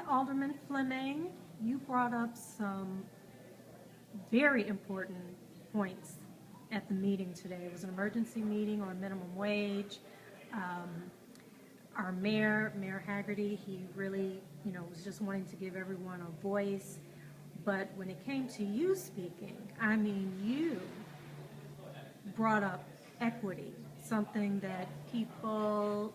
Alderman Fleming, you brought up some very important points at the meeting today. It was an emergency meeting on minimum wage. Our Mayor Haggerty, he really, was just wanting to give everyone a voice. But when it came to you speaking, I mean, you brought up equity, something that people,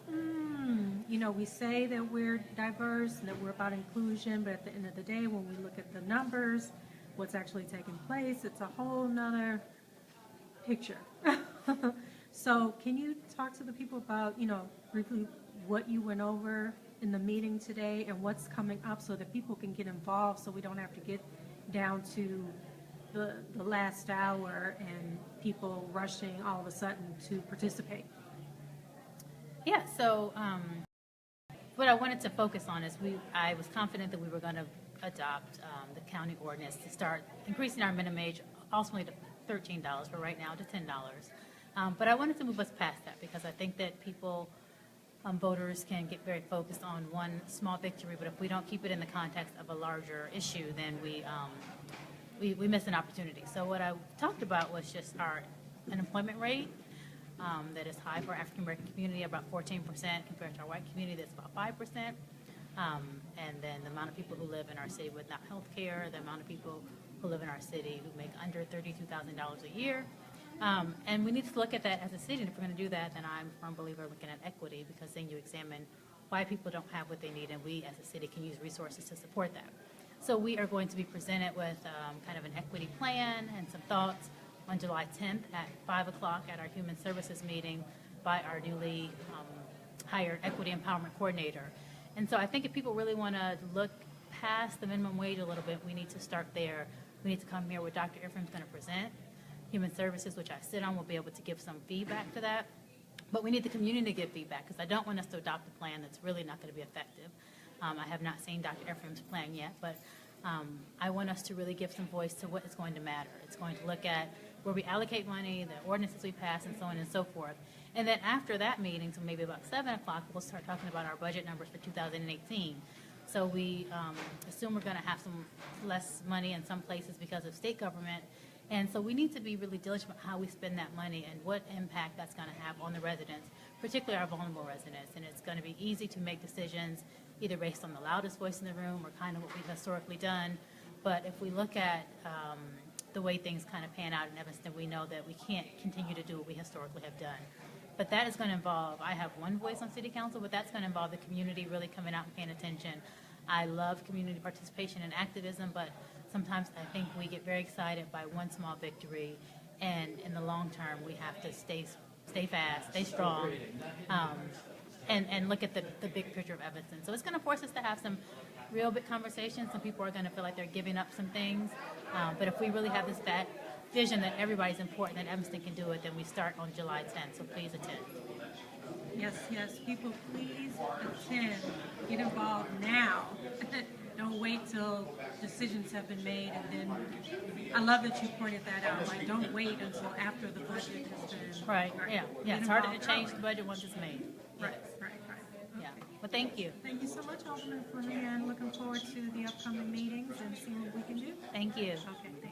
we say that we're diverse and that we're about inclusion, but at the end of the day, when we look at the numbers, what's actually taking place, it's a whole nother picture. So can you talk to the people about, briefly what you went over in the meeting today and what's coming up so that people can get involved so we don't have to get down to the last hour and people rushing all of a sudden to participate? Yeah, so what I wanted to focus on is I was confident that we were going to adopt the county ordinance to start increasing our minimum wage ultimately to $13, but right now to $10. But I wanted to move us past that because I think that people, voters can get very focused on one small victory, but if we don't keep it in the context of a larger issue, then we miss an opportunity. So what I talked about was just our unemployment rate that is high for our African American community, about 14% compared to our white community that's about 5%. And then the amount of people who live in our city without health care, the amount of people who live in our city who make under $32,000 a year. And we need to look at that as a city, and if we're going to do that, then I'm a firm believer looking at equity, because then you examine why people don't have what they need, and we as a city can use resources to support that. So we are going to be presented with kind of an equity plan and some thoughts on July 10th at 5 o'clock at our Human Services meeting by our newly hired Equity Empowerment Coordinator. And so I think if people really want to look past the minimum wage a little bit, we need to start there. We need to come here where Dr. Ephraim's going to present. Human Services, which I sit on, will be able to give some feedback to that. But we need the community to give feedback, because I don't want us to adopt a plan that's really not going to be effective. I have not seen Dr. Ephraim's plan yet, but I want us to really give some voice to what is going to matter. It's going to look at where we allocate money, the ordinances we pass, and so on and so forth. And then after that meeting, so maybe about 7 o'clock, we'll start talking about our budget numbers for 2018. So we assume we're going to have some less money in some places because of state government. And so we need to be really diligent about how we spend that money and what impact that's going to have on the residents, particularly our vulnerable residents. And it's going to be easy to make decisions either based on the loudest voice in the room or kind of what we've historically done. But if we look at the way things kind of pan out in Evanston, we know that we can't continue to do what we historically have done. But that is going to involve, I have one voice on City Council, but that's going to involve the community really coming out and paying attention. I love community participation and activism, but sometimes I think we get very excited by one small victory, and in the long term, we have to stay fast, stay strong, and look at the big picture of Evanston. So it's going to force us to have some real big conversations. Some people are going to feel like they're giving up some things, but if we really have this vision that everybody's important, that Evanston can do it, then we start on July 10th, so please attend. Yes, people, please attend. Get involved now. Don't wait till decisions have been made, and then I love that you pointed that out. Like, don't wait until after the budget has been. Right. Yeah. It's harder to change the budget once it's made. Right. Okay. Yeah. Well, thank you. Thank you so much, Alderman Fleming, and looking forward to the upcoming meetings and seeing what we can do. Thank you. Okay. Thank you.